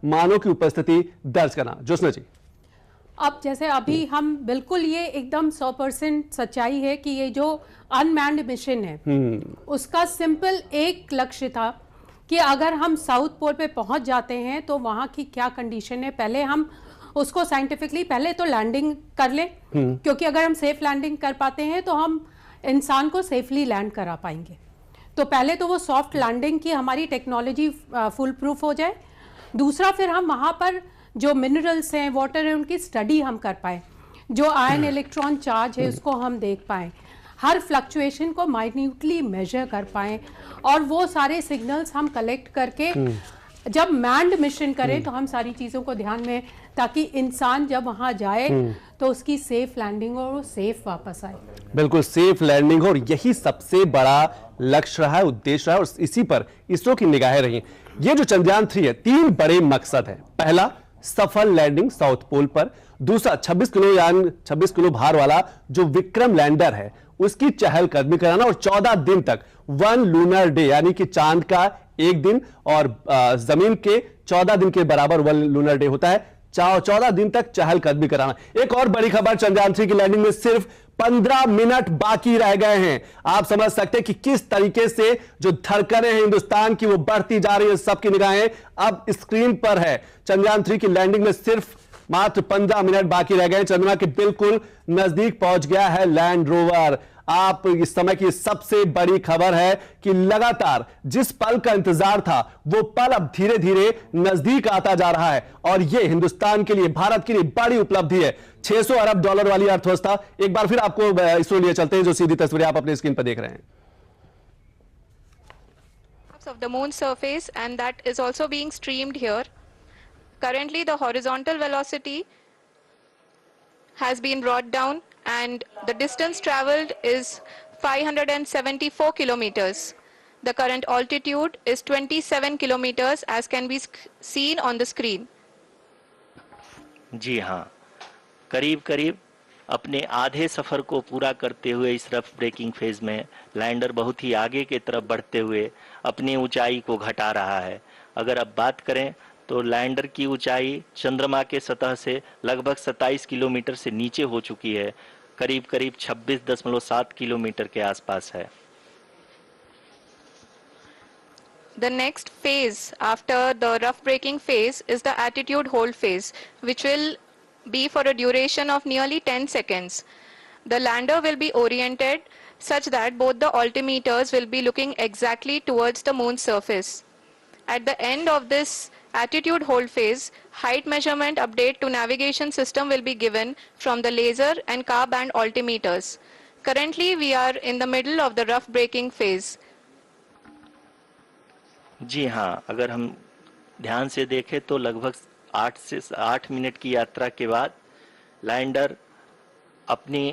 मानव की उपस्थिति दर्ज करना। जोशना जी, अब जैसे अभी हम बिल्कुल ये एकदम 100% सच्चाई है कि ये जो अनमैन्ड मिशन है उसका सिंपल एक लक्ष्य था कि अगर हम साउथ पोल पे पहुंच जाते हैं तो वहां की क्या कंडीशन है, पहले हम उसको साइंटिफिकली पहले तो लैंडिंग कर लें, क्योंकि अगर हम सेफ लैंडिंग कर पाते हैं तो हम इंसान को सेफली लैंड करा पाएंगे। तो पहले तो वो सॉफ्ट लैंडिंग की हमारी टेक्नोलॉजी फुल प्रूफ हो जाए। दूसरा, फिर हम वहाँ पर जो मिनरल्स हैं, वाटर है, उनकी स्टडी हम कर पाए, जो आयन इलेक्ट्रॉन चार्ज है उसको हम देख पाएँ, हर फ्लक्चुएशन को माइन्यूटली मेजर कर पाएँ, और वो सारे सिग्नल्स हम कलेक्ट करके जब मैंड मिशन करें तो हम सारी चीज़ों को ध्यान में, ताकि इंसान जब वहाँ जाए तो उसकी सेफ लैंडिंग और वो सेफ वापस आए। बिल्कुल सेफ लैंडिंग हो, और यही सबसे बड़ा लक्ष्य रहा है, उद्देश्य रहा है, और इसी पर इसरो की निगाहें रही। ये जो चंद्रयान 3 है, 3 बड़े मकसद है। पहला, सफल लैंडिंग साउथ पोल पर। दूसरा, 26 किलो भार वाला जो विक्रम लैंडर है उसकी चहलकदमी कराना, और 14 दिन तक 1 लूनर डे यानी कि चांद का एक दिन और जमीन के 14 दिन के बराबर 1 लूनर डे होता है, 14 दिन तक चहलकदमी कराना। एक और बड़ी खबर, चंद्रयान 3 की लैंडिंग में सिर्फ 15 मिनट बाकी रह गए हैं। आप समझ सकते हैं कि किस तरीके से जो धड़कनें हैं हिंदुस्तान की वो बढ़ती जा रही है। सबकी निगाहें अब स्क्रीन पर है। चंद्रयान 3 की लैंडिंग में सिर्फ मात्र 15 मिनट बाकी रह गए। चंद्रमा के बिल्कुल नजदीक पहुंच गया है लैंड रोवर। आप इस समय की सबसे बड़ी खबर है कि लगातार जिस पल का इंतजार था वो पल अब धीरे धीरे नजदीक आता जा रहा है, और ये हिंदुस्तान के लिए, भारत के लिए बड़ी उपलब्धि है। $600 अरब वाली अर्थव्यवस्था। एक बार फिर आपको इसरो लिए चलते हैं, जो सीधी तस्वीरें आप अपने स्क्रीन पर देख रहे हैं। Of the moon surface, and that is also being streamed here. Currently the horizontal velocity has been brought down and the distance traveled is 574 kilometers. The current altitude is 27 kilometers as can be seen on the screen. जी हाँ, करीब करीब अपने आधे सफर को पूरा करते हुए इस रफ ब्रेकिंग फेज में लैंडर बहुत ही आगे की तरफ बढ़ते हुए अपनी ऊंचाई को घटा रहा है। अगर अब बात करें तो लैंडर की ऊंचाई चंद्रमा के सतह से लगभग 27 किलोमीटर से नीचे हो चुकी है, करीब करीब 26.7 किलोमीटर के आसपास है। The next phase after the rough braking phase is the attitude hold phase, which will be for a duration of nearly 10 seconds. The lander will be oriented such that both the altimeters will be looking exactly towards the moon's surface. At the end of this attitude hold phase, height measurement update to navigation system will be given from the laser and car band altimeters. Currently we are in the middle of the rough braking phase. जी हाँ, अगर हम ध्यान से देखें तो लगभग 8 minute की यात्रा के बाद लैंडर अपनी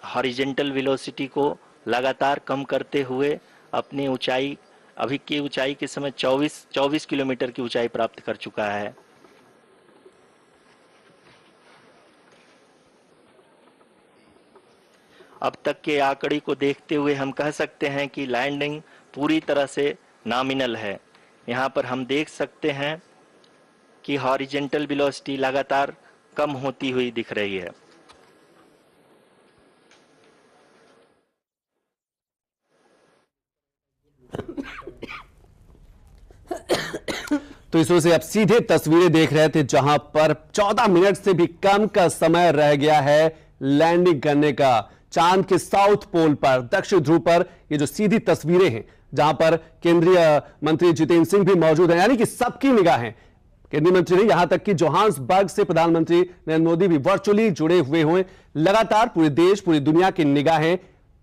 हॉरिजॉन्टल वेलोसिटी को लगातार कम करते हुए अपनी ऊंचाई, अभी की ऊंचाई के समय 24 किलोमीटर की ऊंचाई प्राप्त कर चुका है। अब तक के आंकड़े को देखते हुए हम कह सकते हैं कि लैंडिंग पूरी तरह से नॉमिनल है। यहाँ पर हम देख सकते हैं कि हॉरिजॉन्टल वेलोसिटी लगातार कम होती हुई दिख रही है। तो इसरो से आप सीधे तस्वीरें देख रहे थे जहां पर 14 मिनट से भी कम का समय रह गया है लैंडिंग करने का। चांद के साउथ पोल पर, दक्षिण ध्रुव पर, ये जो सीधी तस्वीरें हैं जहां पर केंद्रीय मंत्री जितेंद्र सिंह भी मौजूद हैं, यानी कि सबकी निगाहें केंद्रीय मंत्री ने, यहां तक कि जोहान्सबर्ग से प्रधानमंत्री नरेंद्र मोदी भी वर्चुअली जुड़े हुए हुए। लगातार पूरे देश, पूरी दुनिया की निगाहें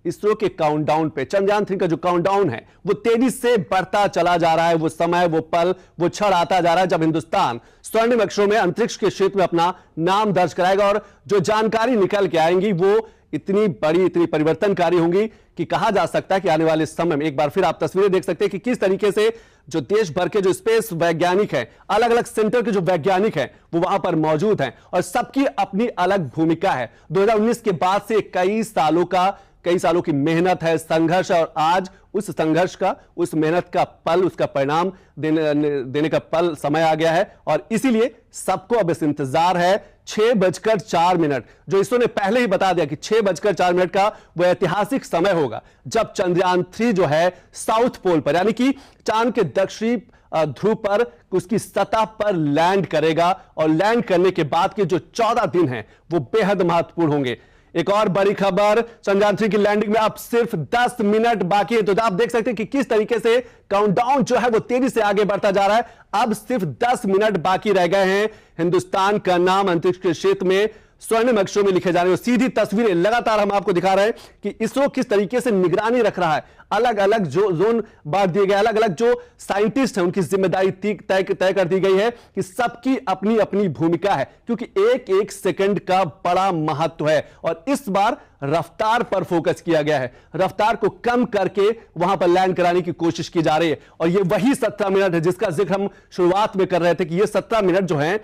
इसरो के काउंटडाउन पे। चंद्रयान 3 का जो काउंटडाउन है वो तेजी से बढ़ता चला जा रहा है। वो समय, वो पल, वो क्षण आता जा रहा है जब हिंदुस्तान स्वर्णिम अक्षरों में अंतरिक्ष के क्षेत्र में अपना नाम दर्ज कराएगा, और जो जानकारी निकल के आएंगी वो इतनी बड़ी, इतनी परिवर्तनकारी होंगी कि कहा जा सकता है कि आने वाले समय में, एक बार फिर आप तस्वीरें देख सकते हैं कि किस तरीके से जो देश भर के जो स्पेस वैज्ञानिक हैं, अलग अलग सेंटर के जो वैज्ञानिक हैं वो वहां पर मौजूद हैं, और सबकी अपनी अलग भूमिका है। 2019 के बाद से कई सालों का कई सालों की मेहनत है, संघर्ष है, और आज उस संघर्ष का, उस मेहनत का पल, उसका परिणाम देने का पल समय आ गया है। और इसीलिए सबको अब इस इंतजार है 6:04, जो इसरो ने पहले ही बता दिया कि 6:04 का वो ऐतिहासिक समय होगा जब चंद्रयान 3 जो है साउथ पोल पर, यानी कि चांद के दक्षिणी ध्रुव पर उसकी सतह पर लैंड करेगा। और लैंड करने के बाद के जो 14 दिन हैं वो बेहद महत्वपूर्ण होंगे। एक और बड़ी खबर, चंद्रयान 3 की लैंडिंग में अब सिर्फ 10 मिनट बाकी है। तो आप देख सकते हैं कि किस तरीके से काउंटडाउन जो है वो तेजी से आगे बढ़ता जा रहा है। अब सिर्फ 10 मिनट बाकी रह गए हैं। हिंदुस्तान का नाम अंतरिक्ष के क्षेत्र में स्वर्णिम अक्षरों में लिखे जाने, सीधी तस्वीरें लगातार हम आपको दिखा रहे हैं कि इसरो किस तरीके से निगरानी रख रहा है। अलग अलग जो जोन बांट दिए गए, अलग अलग जो साइंटिस्ट हैं उनकी जिम्मेदारी तय कर दी गई है कि सबकी अपनी अपनी भूमिका है, क्योंकि एक एक सेकंड का बड़ा महत्व है। और इस बार रफ्तार पर फोकस किया गया है, रफ्तार को कम करके वहां पर लैंड कराने की कोशिश की जा रही है। और ये वही 17 मिनट है जिसका जिक्र हम शुरुआत में कर रहे थे कि ये 17 मिनट जो है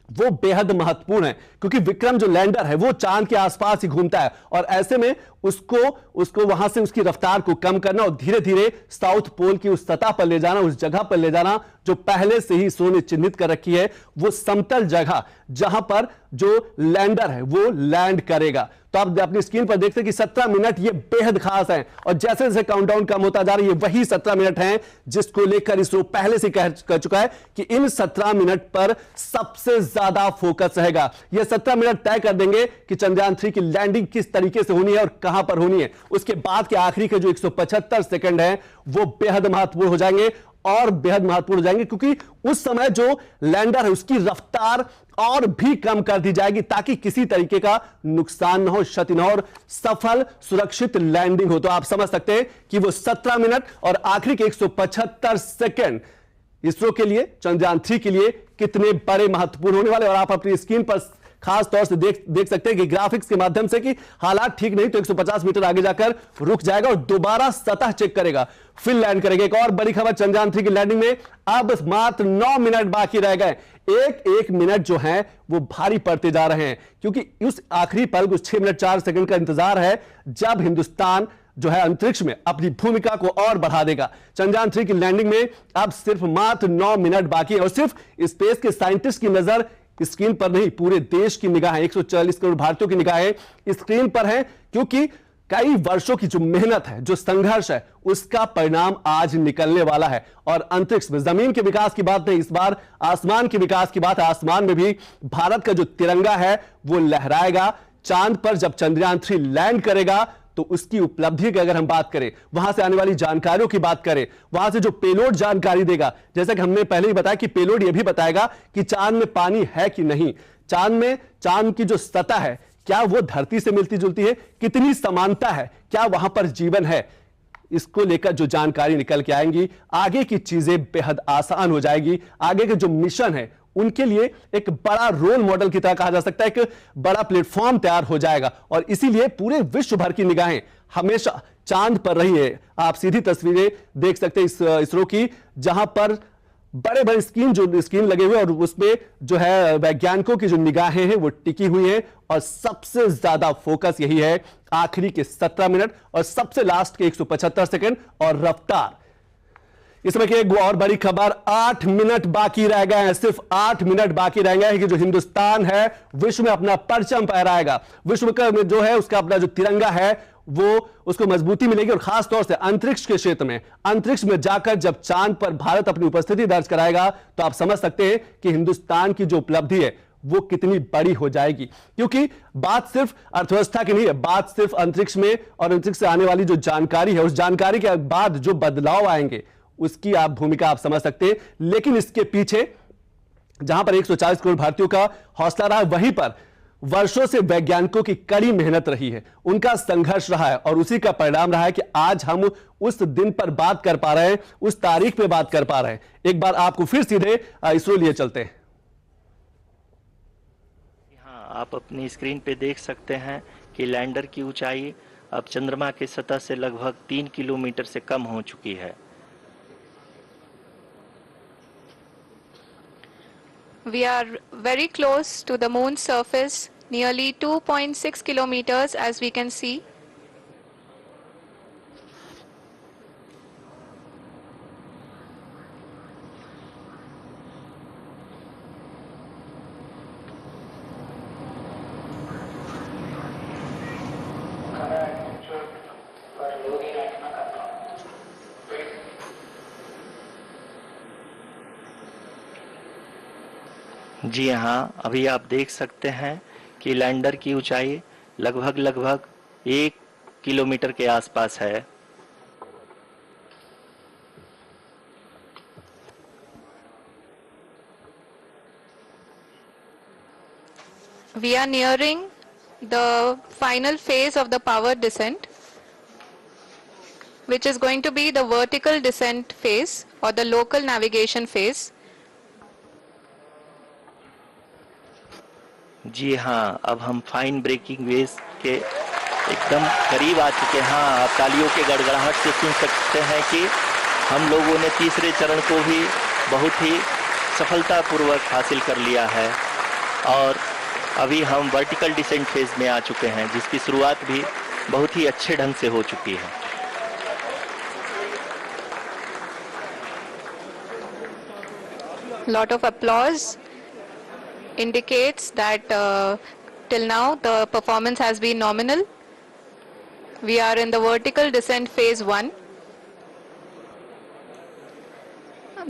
वो बेहद महत्वपूर्ण है, क्योंकि विक्रम जो लैंडर है वो चांद के आसपास ही घूमता है। और ऐसे में उसको वहां से उसकी रफ्तार को कम करना और धीरे धीरे साउथ पोल की उस सतह पर ले जाना, उस जगह पर ले जाना जो पहले से ही इसरो ने चिन्हित कर रखी है, वो समतल जगह जहां पर जो लैंडर है वो लैंड करेगा। तो आप अपनी स्क्रीन पर देखते हैं कि 17 मिनट ये बेहद खास हैं। और जैसे जैसे काउंटडाउन कम होता जा रहा है, ये वही 17 मिनट हैं जिसको लेकर इसरो पहले से कह चुका है कि इन 17 मिनट पर सबसे ज्यादा फोकस रहेगा। ये 17 मिनट तय कर देंगे कि चंद्रयान 3 की लैंडिंग किस तरीके से होनी है और कहां पर होनी है। उसके बाद के आखिरी के जो 175 सेकंड हैं वो बेहद महत्वपूर्ण हो जाएंगे, और बेहद महत्वपूर्ण हो जाएंगे क्योंकि उस समय जो लैंडर है उसकी रफ्तार और भी कम कर दी जाएगी ताकि किसी तरीके का नुकसान न हो, क्षति न हो और सफल सुरक्षित लैंडिंग हो। तो आप समझ सकते हैं कि वो 17 मिनट और आखिरी के 175 सेकंड इसरो के लिए, चंद्रयान 3 के लिए कितने बड़े महत्वपूर्ण होने वाले। और आप अपनी स्क्रीन पर खास तौर से देख सकते हैं कि ग्राफिक्स के माध्यम से कि हालात ठीक नहीं तो 150 मीटर आगे जाकर रुक जाएगा और दोबारा सतह चेक करेगा, फिर लैंड करेगा। एक और बड़ी खबर, चंद्रयान 3 की लैंडिंग में अब मात्र 9 मिनट बाकी रह गए। एक एक मिनट जो है वो भारी पड़ते जा रहे हैं, क्योंकि उस आखिरी पल कुछ 6 मिनट 4 सेकंड का इंतजार है जब हिंदुस्तान जो है अंतरिक्ष में अपनी भूमिका को और बढ़ा देगा। चंद्रयान 3 की लैंडिंग में अब सिर्फ मात्र 9 मिनट बाकी है। और सिर्फ स्पेस के साइंटिस्ट की नजर स्क्रीन पर नहीं, पूरे देश की निगाहें, 140 करोड़ भारतीयों की निगाहें स्क्रीन पर है, क्योंकि कई वर्षों की जो मेहनत है, जो संघर्ष है, उसका परिणाम आज निकलने वाला है। और अंतरिक्ष में जमीन के विकास की बात नहीं, इस बार आसमान के विकास की बात है। आसमान में भी भारत का जो तिरंगा है वो लहराएगा। चांद पर जब चंद्रयान 3 लैंड करेगा तो उसकी उपलब्धि की अगर हम बात करें, वहां से आने वाली जानकारियों की बात करें, वहां से जो पेलोड जानकारी देगा, जैसा कि हमने पहले ही बताया कि पेलोड यह भी बताएगा कि चांद में पानी है कि नहीं, चांद की जो सतह है क्या वो धरती से मिलती जुलती है, कितनी समानता है, क्या वहां पर जीवन है, इसको लेकर जो जानकारी निकल के आएंगी, आगे की चीजें बेहद आसान हो जाएगी। आगे के जो मिशन है उनके लिए एक बड़ा रोल मॉडल की तरह कहा जा सकता है, एक बड़ा प्लेटफॉर्म तैयार हो जाएगा। और इसीलिए पूरे विश्व भर की निगाहें हमेशा चांद पर रही है। आप सीधी तस्वीरें देख सकते हैं इसरो की, जहां पर बड़े बड़े स्क्रीन लगे हुए और उसमें जो है वैज्ञानिकों की जो निगाहें हैं वो टिकी हुई हैं। और सबसे ज्यादा फोकस यही है आखिरी के 17 मिनट और सबसे लास्ट के 175 सेकंड और रफ्तार। इस समय की एक और बड़ी खबर, 8 मिनट बाकी रह गए हैं, सिर्फ 8 मिनट बाकी रह गए हैं कि जो हिंदुस्तान है विश्व में अपना परचम फहराएगा। विश्व का जो है उसका अपना जो तिरंगा है वो उसको मजबूती मिलेगी। और खास तौर से अंतरिक्ष के क्षेत्र में, अंतरिक्ष में जाकर जब चांद पर भारत अपनी उपस्थिति दर्ज कराएगा तो आप समझ सकते हैं कि हिंदुस्तान की जो उपलब्धि है वो कितनी बड़ी हो जाएगी। क्योंकि बात सिर्फ अर्थव्यवस्था की नहीं है, बात सिर्फ अंतरिक्ष में और अंतरिक्ष से आने वाली जो जानकारी है, उस जानकारी के बाद जो बदलाव आएंगे उसकी आप भूमिका आप समझ सकते हैं। लेकिन इसके पीछे जहां पर 140 करोड़ भारतीयों का हौसला रहा है, वहीं पर वर्षों से वैज्ञानिकों की कड़ी मेहनत रही है, उनका संघर्ष रहा है और उसी का परिणाम रहा है कि आज हम उस दिन पर बात कर पा रहे हैं, उस तारीख पे बात कर पा रहे हैं। एक बार आपको फिर सीधे इसरो लिए चलते हैं। हाँ, आप अपनी स्क्रीन पे देख सकते हैं कि लैंडर की ऊंचाई अब चंद्रमा की सतह से लगभग 3 किलोमीटर से कम हो चुकी है। We are very close to the moon's surface, nearly 2.6 kilometers as we can see. जी हाँ, अभी आप देख सकते हैं कि लैंडर की ऊंचाई लगभग 1 किलोमीटर के आसपास है। We are nearing the final phase of the power descent, which is going to be the vertical descent phase or the local navigation phase. जी हाँ, अब हम फाइन ब्रेकिंग वेव्स के एकदम करीब आ चुके हैं। हाँ, आप तालियों के गड़गड़ाहट से सुन सकते हैं कि हम लोगों ने तीसरे चरण को भी बहुत ही सफलतापूर्वक हासिल कर लिया है और अभी हम वर्टिकल डिसेंट फेज में आ चुके हैं, जिसकी शुरुआत भी बहुत ही अच्छे ढंग से हो चुकी है। Lot of applause indicates that till now the performance has been nominal. We are in the vertical descent phase 1.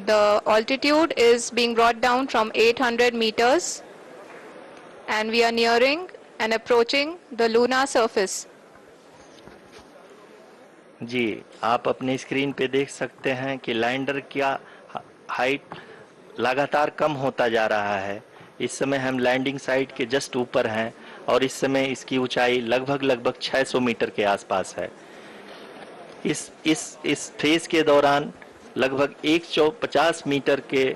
The altitude is being brought down from 800 meters and we are nearing and approaching the lunar surface. जी, आप अपने screen पे देख सकते हैं कि lander का height लगातार कम होता जा रहा है। इस समय हम लैंडिंग साइट के जस्ट ऊपर हैं और इस समय इसकी ऊंचाई लगभग 600 मीटर के आसपास है। इस फेज के दौरान लगभग 150 मीटर के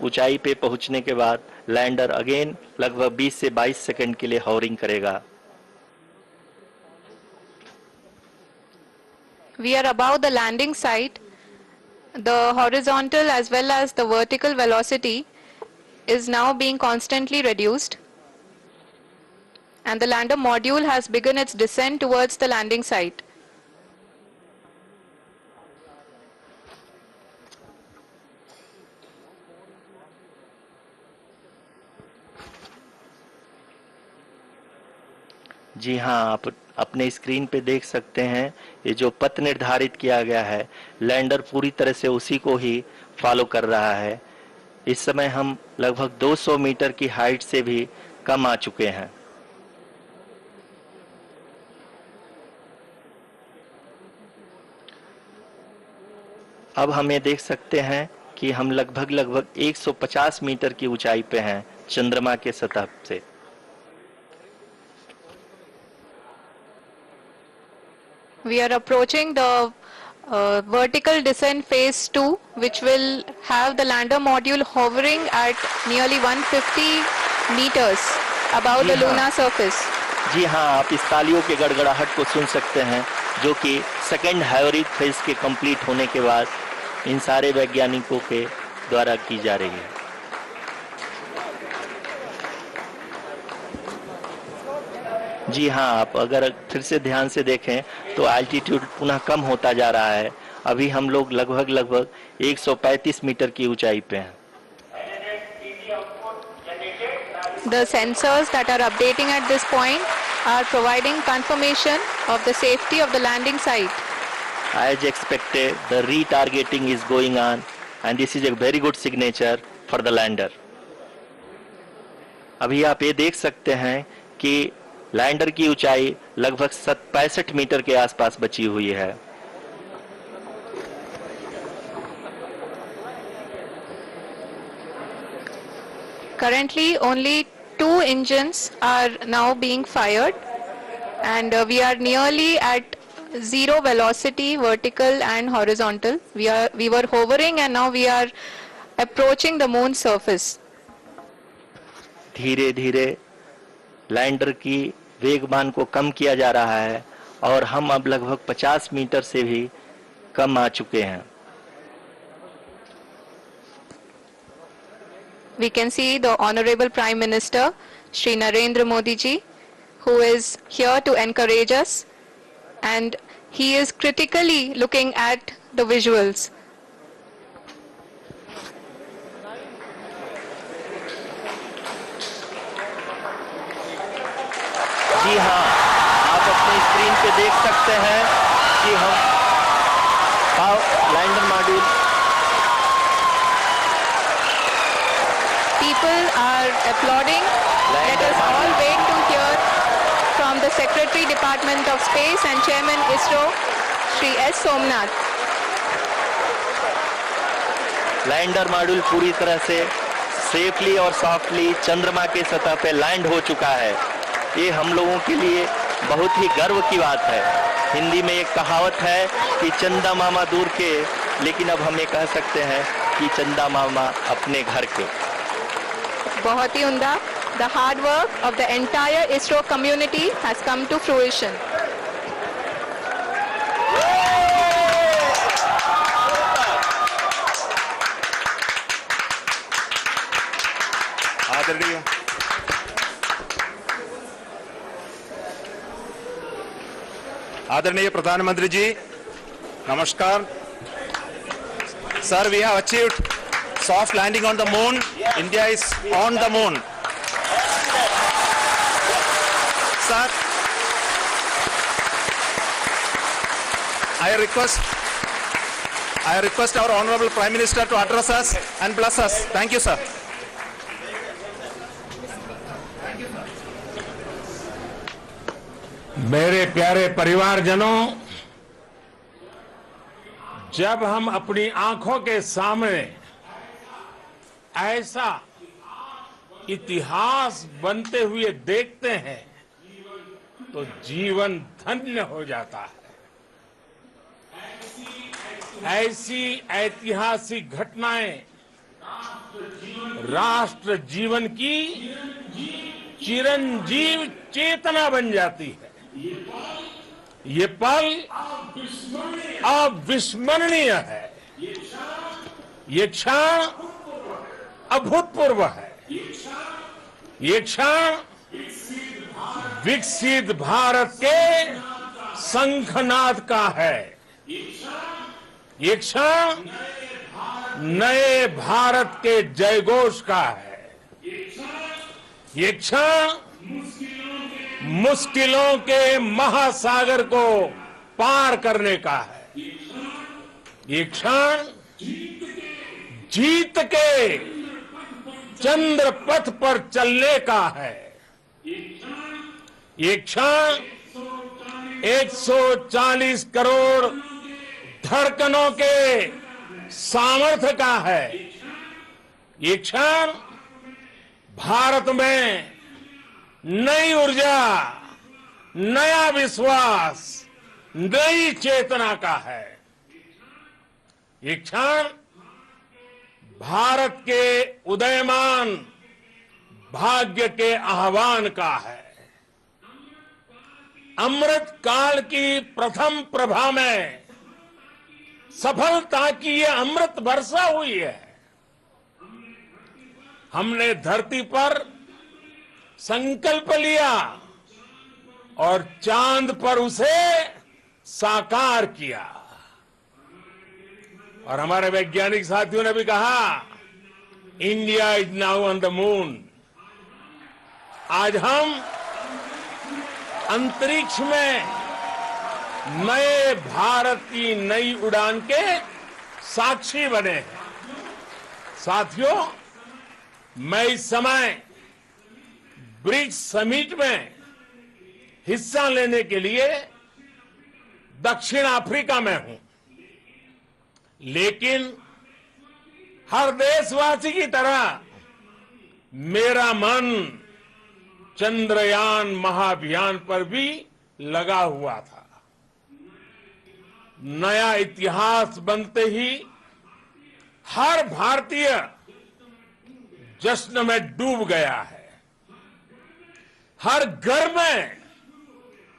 ऊंचाई पे पहुंचने के बाद लैंडर अगेन लगभग 20 से 22 सेकंड के लिए हॉवरिंग करेगा। We are above the landing site. The horizontal as well as the vertical velocity is now being constantly reduced and the lander module has begun its descent towards the landing site. जी हाँ, आप अपने screen पे देख सकते हैं ये जो पथ निर्धारित किया गया है, लैंडर पूरी तरह से उसी को ही फॉलो कर रहा है। इस समय हम लगभग 200 मीटर की हाइट से भी कम आ चुके हैं। अब हम ये देख सकते हैं कि हम लगभग 150 मीटर की ऊंचाई पे हैं चंद्रमा के सतह से। We are approaching the vertical descent phase 2, which will have the lander module hovering at nearly 150 meters above the lunar surface. जी हाँ, आप इस तालियों के गड़गड़ाहट को सुन सकते हैं, जो कि सेकंड हाइवरिक फेज के कंप्लीट होने के बाद इन सारे वैज्ञानिकों के द्वारा की जा रही है। जी हाँ, आप अगर फिर से ध्यान से देखें तो एल्टीट्यूड पुनः कम होता जा रहा है। अभी हम लोग लगभग 135 मीटर की ऊंचाई पे हैं। The sensors that are updating at this point are providing confirmation of the safety of the landing site. As expected, the retargeting is going on and this is a very good signature for the lander. अभी आप ये देख सकते हैं कि lander की ऊंचाई लगभग 65 मीटर के आसपास बची हुई है। Currently only 2 engines are now being fired and we are nearly at zero velocity, vertical and horizontal. We were hovering and now we are approaching the moon surface. धीरे धीरे लैंडर की वेगमान को कम किया जा रहा है और हम अब लगभग 50 मीटर से भी कम आ चुके हैं। We can see the Honorable Prime Minister, Shri Narendra Modi ji, who is here to encourage us and he is critically looking at the visuals. जी हाँ, आप अपनी स्क्रीन पे देख सकते हैं कि हम lander module people are applauding. Let us all wait to hear from the Secretary, Department of Space and Chairman ISRO, Shri S. Somnath. Lander module पूरी तरह से सेफली और सॉफ्टली चंद्रमा के सतह पे लैंड हो चुका है। ये हम लोगों के लिए बहुत ही गर्व की बात है। हिंदी में एक कहावत है कि चंदा मामा दूर के, लेकिन अब हम ये कह सकते हैं कि चंदा मामा अपने घर के। बहुत ही उम्दा। The hard work of the entire ISRO community has come to fruition. आदरणीय प्रधानमंत्री जी, नमस्कार। Sir, we have achieved soft landing on the moon. India is on the moon. Sir, I request our Honorable Prime Minister to address us and bless us. Thank you, sir. मेरे प्यारे परिवारजनों, जब हम अपनी आंखों के सामने ऐसा इतिहास बनते हुए देखते हैं तो जीवन धन्य हो जाता है। ऐसी ऐतिहासिक घटनाएं राष्ट्र जीवन की चिरंजीव चेतना बन जाती है। ये पल अविस्मरणीय है। ये क्षण अभूतपूर्व है। ये क्षण विकसित भारत के शंखनाद का है। ये क्षण नए भारत के जयघोष का है। ये क्षण मुश्किलों के महासागर को पार करने का है। ये क्षण जीत के चंद्र पथ पर चलने का है। ये क्षण 140 करोड़ धड़कनों के सामर्थ्य का है। ये क्षण भारत में नई ऊर्जा, नया विश्वास, नई चेतना का है। ये क्षण भारत के उदयमान भाग्य के आह्वान का है। अमृत काल की प्रथम प्रभा में सफलता की ये अमृत वर्षा हुई है। हमने धरती पर संकल्प लिया और चांद पर उसे साकार किया। और हमारे वैज्ञानिक साथियों ने भी कहा, India is now on the moon. आज हम अंतरिक्ष में नए भारत की नई उड़ान के साक्षी बने हैं। साथियों, मैं इस समय ब्रिक्स समिट में हिस्सा लेने के लिए दक्षिण अफ्रीका में हूं, लेकिन हर देशवासी की तरह मेरा मन चंद्रयान महाअभियान पर भी लगा हुआ था। नया इतिहास बनते ही हर भारतीय जश्न में डूब गया है। हर घर में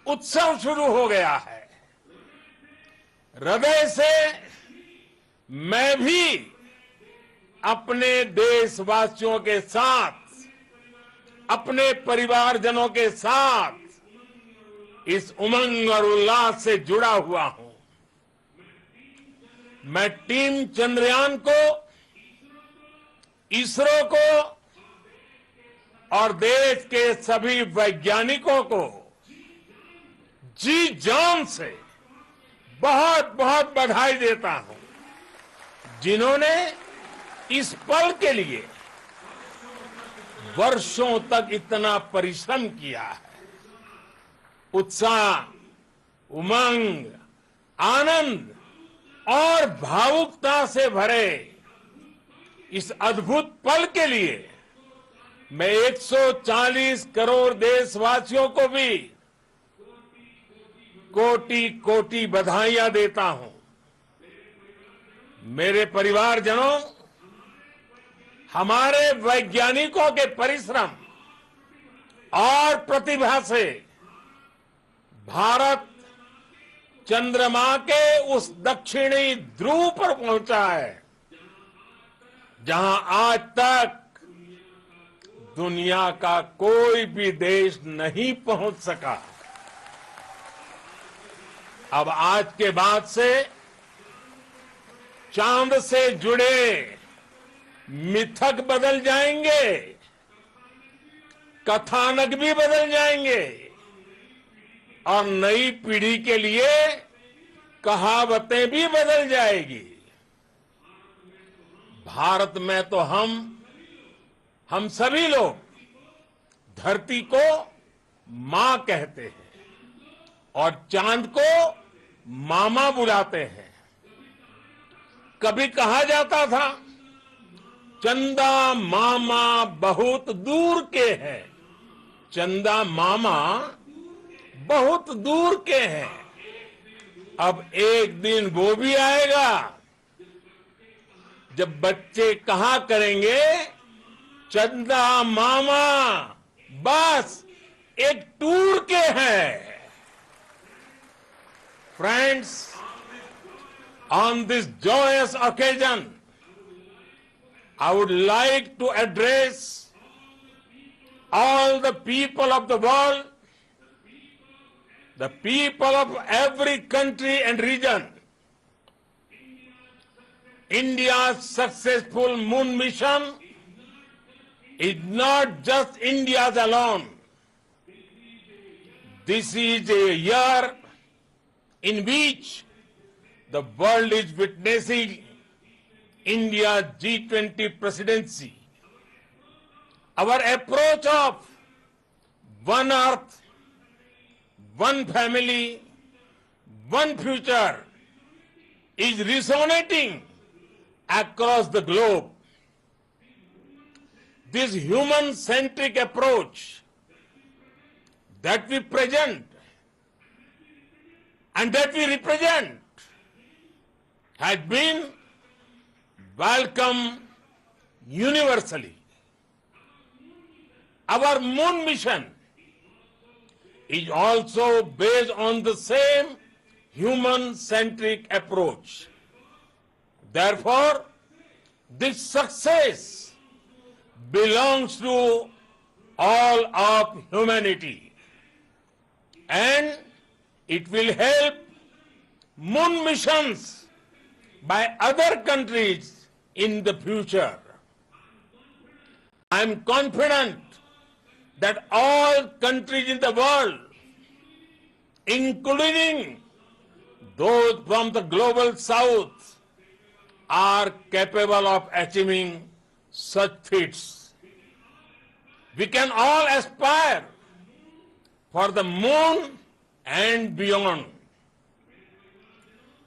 उत्सव शुरू हो गया है। हृदय से मैं भी अपने देशवासियों के साथ, अपने परिवारजनों के साथ इस उमंग और उल्लास से जुड़ा हुआ हूं। मैं टीम चंद्रयान को, इसरो को और देश के सभी वैज्ञानिकों को जी जान से बहुत बहुत बधाई देता हूं, जिन्होंने इस पल के लिए वर्षों तक इतना परिश्रम किया है, उत्साह, उमंग, आनंद और भावुकता से भरे इस अद्भुत पल के लिए मैं 140 करोड़ देशवासियों को भी कोटि कोटि बधाइयां देता हूं। मेरे परिवारजनों, हमारे वैज्ञानिकों के परिश्रम और प्रतिभा से भारत चंद्रमा के उस दक्षिणी ध्रुव पर पहुंचा है जहां आज तक दुनिया का कोई भी देश नहीं पहुंच सका। अब आज के बाद से चांद से जुड़े मिथक बदल जाएंगे, कथानक भी बदल जाएंगे और नई पीढ़ी के लिए कहावतें भी बदल जाएगी। भारत में तो हम सभी लोग धरती को मां कहते हैं और चांद को मामा बुलाते हैं। कभी कहा जाता था चंदा मामा बहुत दूर के हैं, चंदा मामा बहुत दूर के हैं। अब एक दिन वो भी आएगा जब बच्चे कहा करेंगे चंदा मामा बस एक टूर के हैं। Friends, on this joyous occasion, I would like to address all the people of the world, the people of every country and region. India's successful moon mission is not just India's alone. This is a year in which the world is witnessing India's G20 presidency. Our approach of one earth, one family, one future is resonating across the globe. This human-centric approach that we present and that we represent has been welcomed universally. Our moon mission is also based on the same human-centric approach. Therefore, this success belongs to all of humanity, and it will help moon missions by other countries in the future. I am confident that all countries in the world, including those from the global south, are capable of achieving such feats. We can all aspire for the moon and beyond.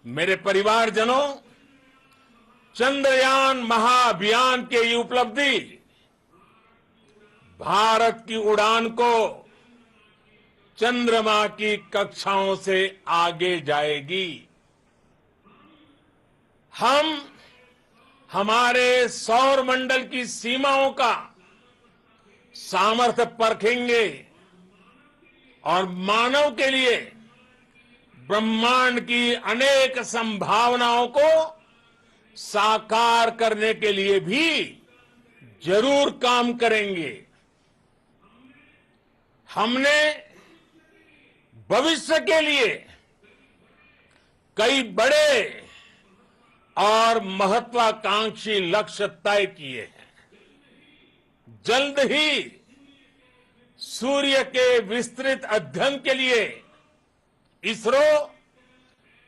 मेरे परिवारजनों, चंद्रयान महाअभियान के ये उपलब्धि भारत की उड़ान को चंद्रमा की कक्षाओं से आगे जाएगी। हम हमारे सौर मंडल की सीमाओं का सामर्थ्य परखेंगे और मानव के लिए ब्रह्मांड की अनेक संभावनाओं को साकार करने के लिए भी जरूर काम करेंगे। हमने भविष्य के लिए कई बड़े और महत्वाकांक्षी लक्ष्य तय किए हैं। जल्द ही सूर्य के विस्तृत अध्ययन के लिए ISRO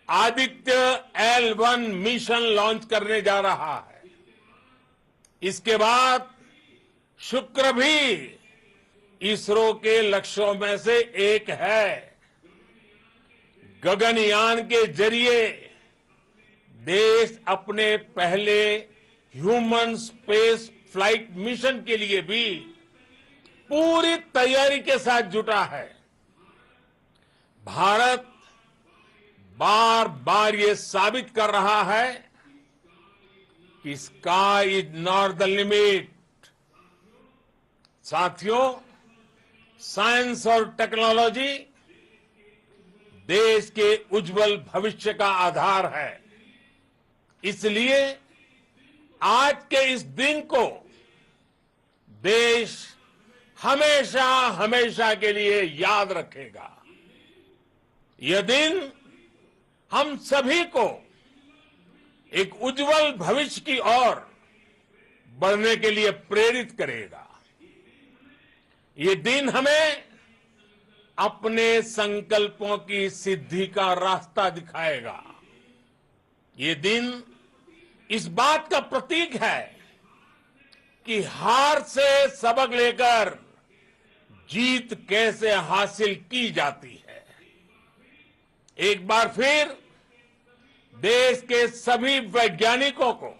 Aditya L1 mission launch करने जा रहा है। इसके बाद शुक्र भी इसरो के लक्ष्यों में से एक है। गगनयान के जरिए देश अपने पहले ह्यूमन स्पेस फ्लाइट मिशन के लिए भी पूरी तैयारी के साथ जुटा है। भारत बार बार ये साबित कर रहा है कि sky is not the limit. साथियों, साइंस और टेक्नोलॉजी देश के उज्जवल भविष्य का आधार है। इसलिए आज के इस दिन को देश हमेशा हमेशा के लिए याद रखेगा। यह दिन हम सभी को एक उज्जवल भविष्य की ओर बढ़ने के लिए प्रेरित करेगा। ये दिन हमें अपने संकल्पों की सिद्धि का रास्ता दिखाएगा। ये दिन इस बात का प्रतीक है कि हार से सबक लेकर जीत कैसे हासिल की जाती है। एक बार फिर देश के सभी वैज्ञानिकों को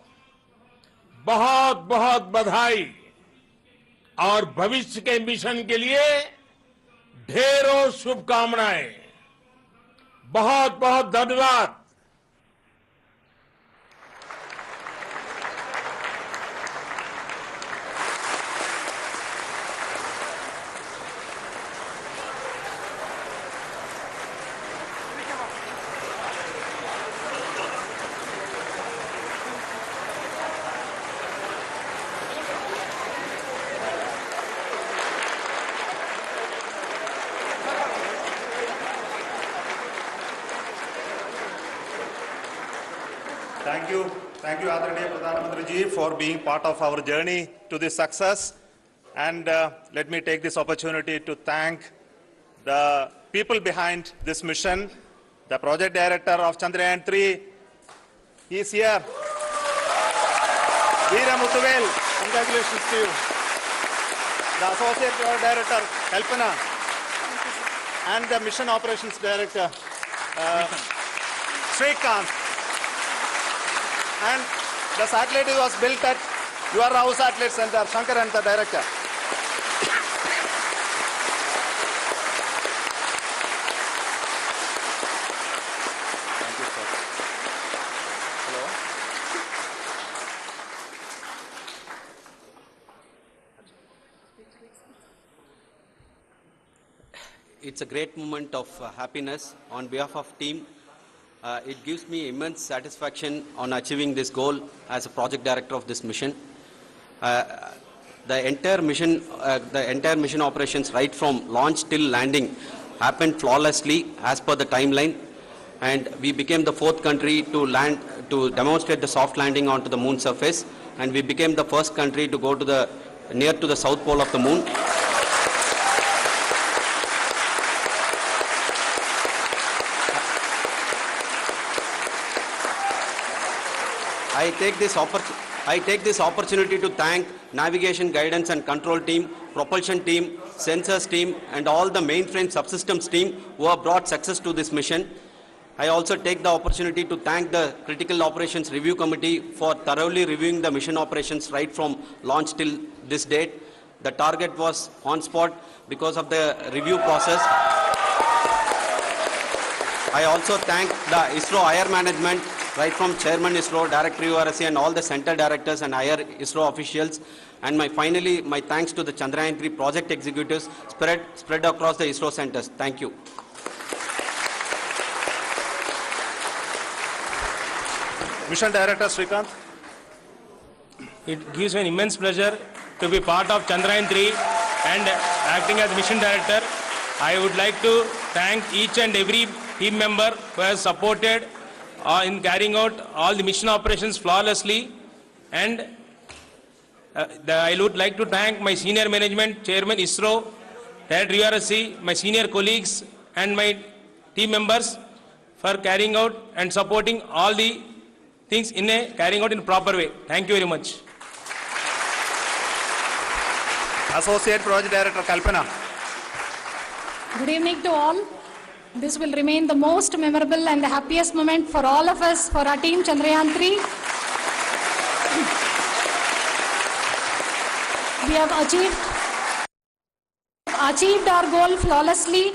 बहुत बहुत बधाई और भविष्य के मिशन के लिए ढेरों शुभकामनाएं। बहुत बहुत धन्यवाद। Thank you, Adaraniya Pradhan Mantri ji, for being part of our journey to this success. And let me take this opportunity to thank the people behind this mission, the project director of Chandrayaan-3. He is here. Veera Muthuvel, congratulations to you. The associate director, Kalpana, and the mission operations director, Srikanth. And the satellite was built at your house satellite center, Shankar and the director. Thank you, sir. Hello. It's a great moment of happiness on behalf of team. It gives me immense satisfaction on achieving this goal as a project director of this mission. The entire mission operations, right from launch till landing, happened flawlessly as per the timeline, and we became the 4th country to demonstrate the soft landing onto the moon surface, and we became the first country to go to near to the south pole of the moon. I take this opportunity to thank navigation, guidance and control team, propulsion team, sensors team and all the mainframe subsystems team who have brought success to this mission. I also take the opportunity to thank the Critical Operations Review Committee for thoroughly reviewing the mission operations right from launch till this date. The target was on spot because of the review process. I also thank the ISRO higher management, right from Chairman ISRO, Director URSC and all the center directors and higher ISRO officials. And finally, my thanks to the Chandrayaan-3 project executives spread across the ISRO centers. Thank you. Mission Director Srikanth. It gives me an immense pleasure to be part of Chandrayaan-3 and acting as mission director. I would like to thank each and every team member who has supported in carrying out all the mission operations flawlessly, and I would like to thank my senior management, Chairman ISRO, Director URSC, my senior colleagues and my team members for carrying out and supporting all the things carrying out in a proper way. Thank you very much. Associate Project Director Kalpana. Good evening to all. This will remain the most memorable and the happiest moment for all of us, for our team Chandrayaan 3. We have achieved our goal flawlessly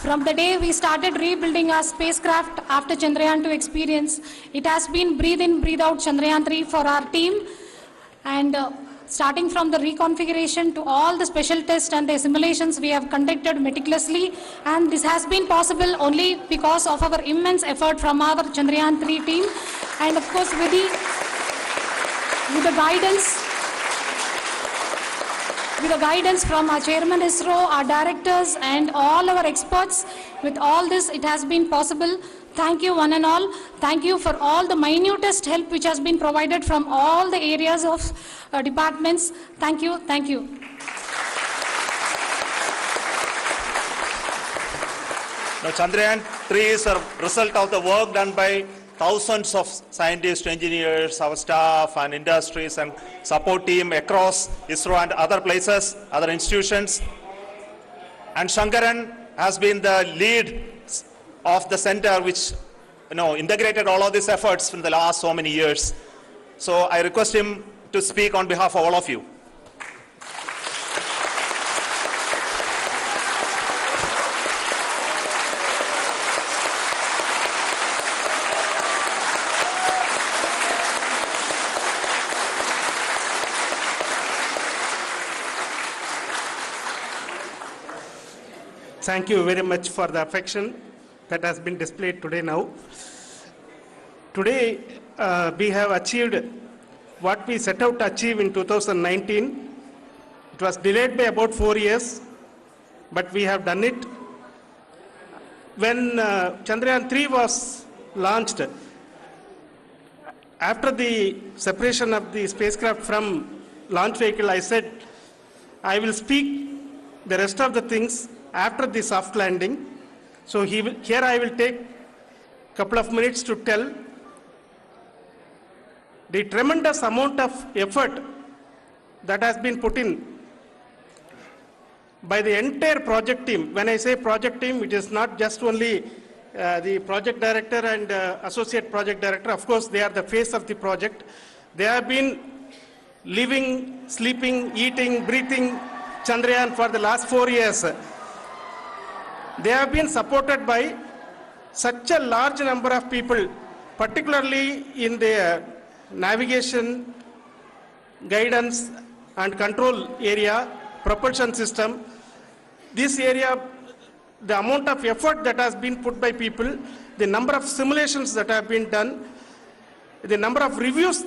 from the day we started rebuilding our spacecraft after Chandrayaan 2 experience. It has been breathe in, breathe out Chandrayaan 3 for our team, and starting from the reconfiguration to all the special tests and the simulations we have conducted meticulously, and this has been possible only because of our immense effort from our Chandrayaan 3 team, and of course with the guidance from our Chairman ISRO, our directors and all our experts. With all this, it has been possible. Thank you one and all. Thank you for all the minutest help which has been provided from all the areas of departments. Thank you. Thank you. Now, Chandrayaan 3 is a result of the work done by thousands of scientists, engineers, our staff and industries and support team across ISRO and other places, other institutions. And Shankaran has been the lead of the center which integrated all of these efforts in the last so many years. So I request him to speak on behalf of all of you. Thank you very much for the affection that has been displayed today now. Today, we have achieved what we set out to achieve in 2019. It was delayed by about 4 years, but we have done it. When Chandrayaan 3 was launched, after the separation of the spacecraft from launch vehicle, I said, I will speak the rest of the things after the soft landing. So here I will take a couple of minutes to tell the tremendous amount of effort that has been put in by the entire project team. When I say project team, it is not just only the project director and associate project director. Of course, they are the face of the project. They have been living, sleeping, eating, breathing Chandrayaan for the last 4 years. They have been supported by such a large number of people, particularly in the navigation, guidance and control area, propulsion system. This area, the amount of effort that has been put by people, the number of simulations that have been done, the number of reviews